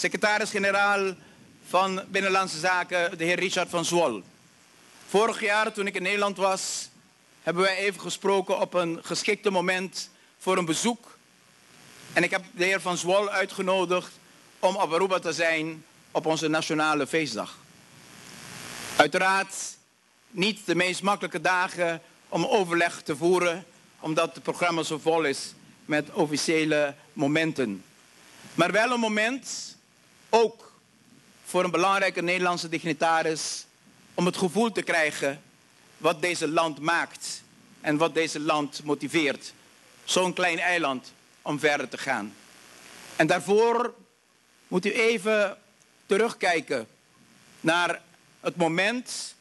secretaris-generaal van Binnenlandse Zaken, de heer Richard van Zwol. Vorig jaar, toen ik in Nederland was, hebben wij even gesproken op een geschikte moment voor een bezoek. En ik heb de heer Van Zwol uitgenodigd om op Aruba te zijn op onze nationale feestdag. Uiteraard niet de meest makkelijke dagen om overleg te voeren, omdat het programma zo vol is met officiële momenten. Maar wel een moment, ook voor een belangrijke Nederlandse dignitaris, om het gevoel te krijgen wat deze land maakt en wat deze land motiveert. Zo'n klein eiland om verder te gaan. En daarvoor moet u even terugkijken naar het moment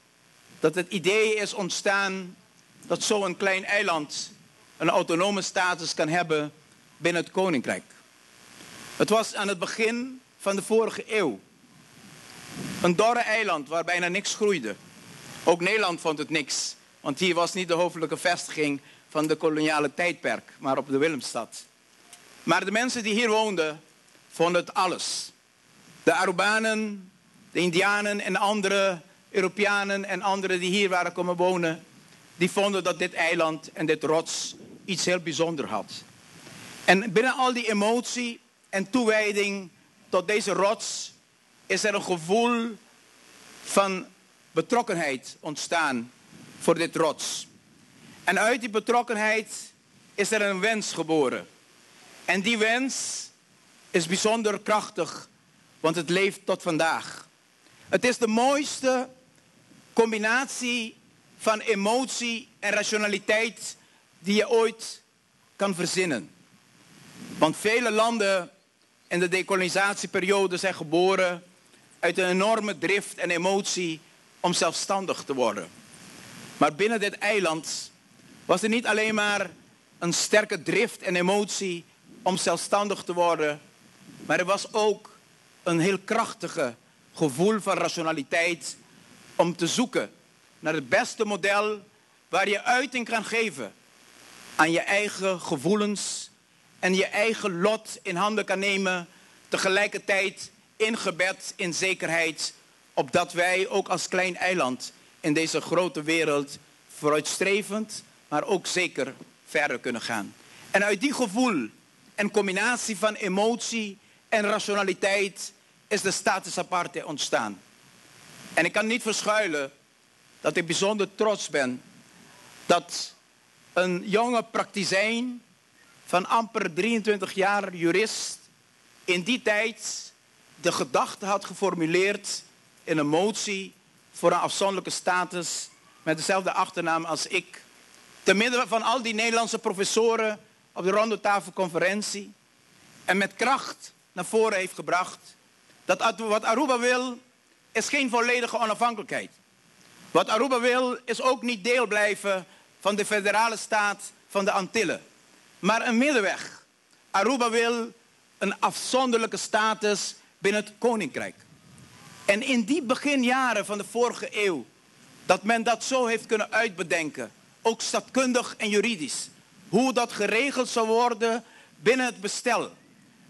dat het idee is ontstaan dat zo'n klein eiland een autonome status kan hebben binnen het Koninkrijk. Het was aan het begin van de vorige eeuw. Een dorre eiland waar bijna niks groeide. Ook Nederland vond het niks, want hier was niet de hoofdelijke vestiging van de koloniale tijdperk, maar op de Willemstad. Maar de mensen die hier woonden, vonden het alles. De Arubanen, de Indianen en andere Europeanen en anderen die hier waren komen wonen, die vonden dat dit eiland en dit rots iets heel bijzonders had. En binnen al die emotie en toewijding tot deze rots is er een gevoel van betrokkenheid ontstaan voor dit rots. En uit die betrokkenheid is er een wens geboren. En die wens is bijzonder krachtig, want het leeft tot vandaag. Het is de mooiste combinatie van emotie en rationaliteit die je ooit kan verzinnen. Want vele landen in de decolonisatieperiode zijn geboren uit een enorme drift en emotie om zelfstandig te worden. Maar binnen dit eiland was er niet alleen maar een sterke drift en emotie om zelfstandig te worden, maar er was ook een heel krachtige gevoel van rationaliteit om te zoeken naar het beste model waar je uiting kan geven aan je eigen gevoelens en je eigen lot in handen kan nemen, tegelijkertijd ingebed in zekerheid, opdat wij ook als klein eiland in deze grote wereld vooruitstrevend, maar ook zeker verder kunnen gaan. En uit die gevoel en combinatie van emotie en rationaliteit is de status aparte ontstaan. En ik kan niet verschuilen dat ik bijzonder trots ben dat een jonge praktizijn van amper 23 jaar, jurist, in die tijd de gedachte had geformuleerd in een motie voor een afzonderlijke status met dezelfde achternaam als ik. Te midden van al die Nederlandse professoren op de rondetafelconferentie en met kracht naar voren heeft gebracht dat wat Aruba wil is geen volledige onafhankelijkheid. Wat Aruba wil is ook niet deel blijven van de federale staat van de Antillen, maar een middenweg. Aruba wil een afzonderlijke status binnen het Koninkrijk. En in die beginjaren van de vorige eeuw, dat men dat zo heeft kunnen uitbedenken, ook staatkundig en juridisch, hoe dat geregeld zou worden binnen het bestel,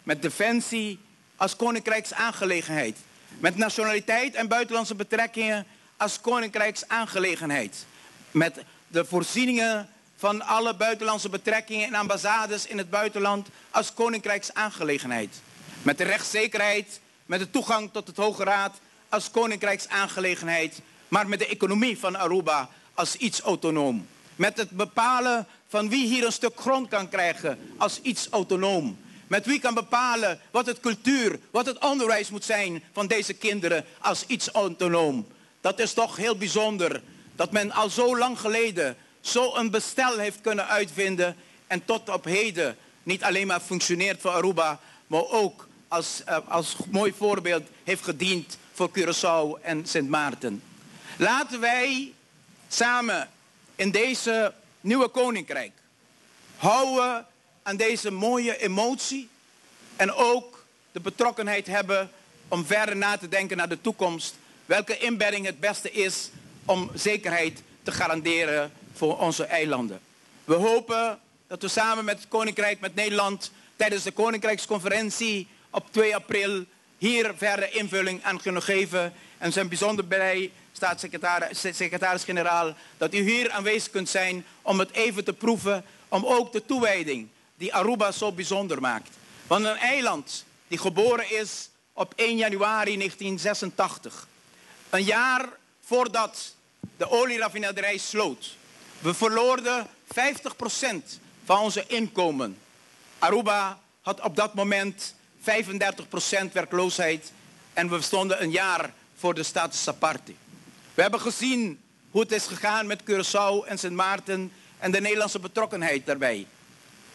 met defensie als koninkrijksaangelegenheid, met nationaliteit en buitenlandse betrekkingen als koninkrijksaangelegenheid, met de voorzieningen van alle buitenlandse betrekkingen en ambassades in het buitenland als koninkrijksaangelegenheid, met de rechtszekerheid, met de toegang tot het Hoge Raad als koninkrijksaangelegenheid, maar met de economie van Aruba als iets autonoom. Met het bepalen van wie hier een stuk grond kan krijgen als iets autonoom. Met wie kan bepalen wat het cultuur, wat het onderwijs moet zijn van deze kinderen als iets autonoom. Dat is toch heel bijzonder dat men al zo lang geleden zo'n bestel heeft kunnen uitvinden en tot op heden niet alleen maar functioneert voor Aruba, maar ook als mooi voorbeeld heeft gediend voor Curaçao en Sint Maarten. Laten wij samen in deze nieuwe koninkrijk houden aan deze mooie emotie en ook de betrokkenheid hebben om verder na te denken naar de toekomst. Welke inbedding het beste is om zekerheid te garanderen voor onze eilanden. We hopen dat we samen met het Koninkrijk, met Nederland, tijdens de Koninkrijksconferentie op 2 april hier verder invulling aan kunnen geven. En we zijn bijzonder blij, secretaris-generaal, dat u hier aanwezig kunt zijn om het even te proeven, om ook de toewijding die Aruba zo bijzonder maakt. Want een eiland die geboren is op 1 januari 1986, een jaar voordat de olieraffinaderij sloot. We verloren 50% van onze inkomen. Aruba had op dat moment 35% werkloosheid en we stonden een jaar voor de status aparte. We hebben gezien hoe het is gegaan met Curaçao en Sint Maarten en de Nederlandse betrokkenheid daarbij.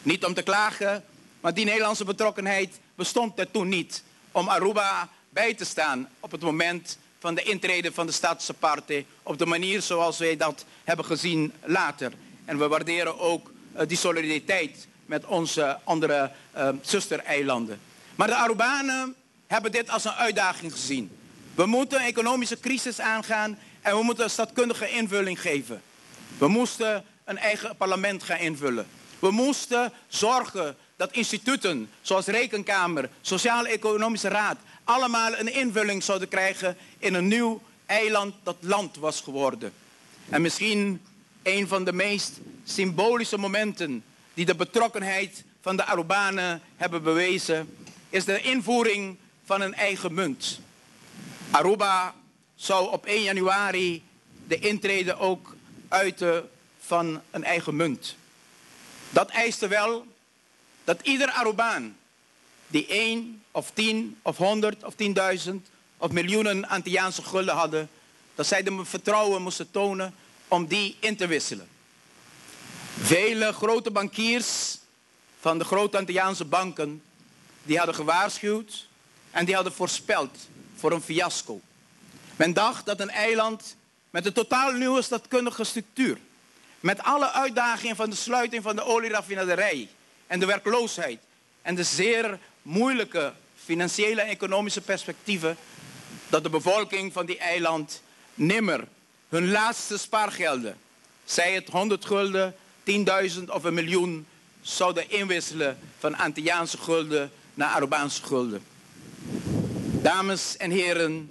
Niet om te klagen, maar die Nederlandse betrokkenheid bestond er toen niet om Aruba bij te staan op het moment van de intrede van de status aparte op de manier zoals wij dat hebben gezien later. En we waarderen ook die solidariteit met onze andere zustereilanden. Maar de Arubanen hebben dit als een uitdaging gezien. We moeten een economische crisis aangaan en we moeten een stadkundige invulling geven. We moesten een eigen parlement gaan invullen. We moesten zorgen dat instituten zoals Rekenkamer, Sociaal-Economische Raad allemaal een invulling zouden krijgen in een nieuw eiland dat land was geworden. En misschien een van de meest symbolische momenten die de betrokkenheid van de Arubanen hebben bewezen, is de invoering van een eigen munt. Aruba zou op 1 januari de intrede ook uiten van een eigen munt. Dat eiste wel dat ieder Arubaan die 1 of 10 of 100 of 10.000 of miljoenen Antilliaanse gulden hadden, dat zij de vertrouwen moesten tonen om die in te wisselen. Vele grote bankiers van de grote Antilliaanse banken, die hadden gewaarschuwd en die hadden voorspeld voor een fiasco. Men dacht dat een eiland met een totaal nieuwe stadkundige structuur, met alle uitdagingen van de sluiting van de olieraffinaderij en de werkloosheid en de zeer moeilijke financiële en economische perspectieven, dat de bevolking van die eiland nimmer hun laatste spaargelden, zij het 100 gulden, 10.000 of 1 miljoen, zouden inwisselen van Antilliaanse gulden naar Arubaanse gulden. Dames en heren,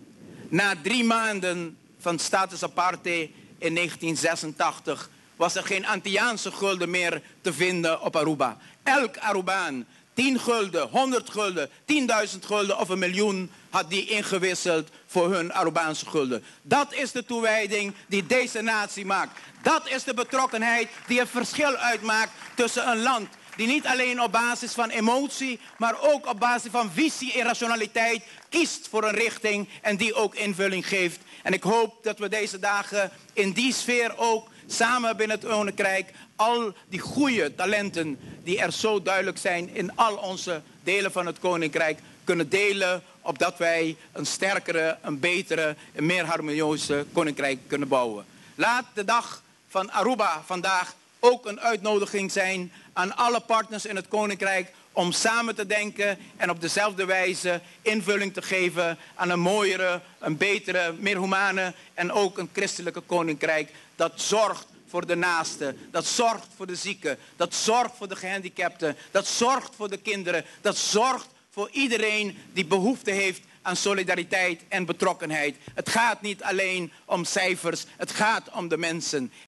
na 3 maanden van status aparte in 1986 was er geen Antilliaanse gulden meer te vinden op Aruba. Elk Arubaan 10 gulden, 100 gulden, 10.000 gulden of 1 miljoen had die ingewisseld voor hun Arubaanse gulden. Dat is de toewijding die deze natie maakt. Dat is de betrokkenheid die het verschil uitmaakt tussen een land die niet alleen op basis van emotie, maar ook op basis van visie en rationaliteit kiest voor een richting en die ook invulling geeft. En ik hoop dat we deze dagen in die sfeer ook samen binnen het Koninkrijk al die goede talenten die er zo duidelijk zijn in al onze delen van het Koninkrijk kunnen delen, opdat wij een sterkere, een betere, een meer harmonieuze Koninkrijk kunnen bouwen. Laat de dag van Aruba vandaag ook een uitnodiging zijn aan alle partners in het Koninkrijk om samen te denken en op dezelfde wijze invulling te geven aan een mooiere, een betere, meer humane en ook een christelijke Koninkrijk dat zorgt voor de naasten, dat zorgt voor de zieken, dat zorgt voor de gehandicapten, dat zorgt voor de kinderen, dat zorgt voor iedereen die behoefte heeft aan solidariteit en betrokkenheid. Het gaat niet alleen om cijfers, het gaat om de mensen.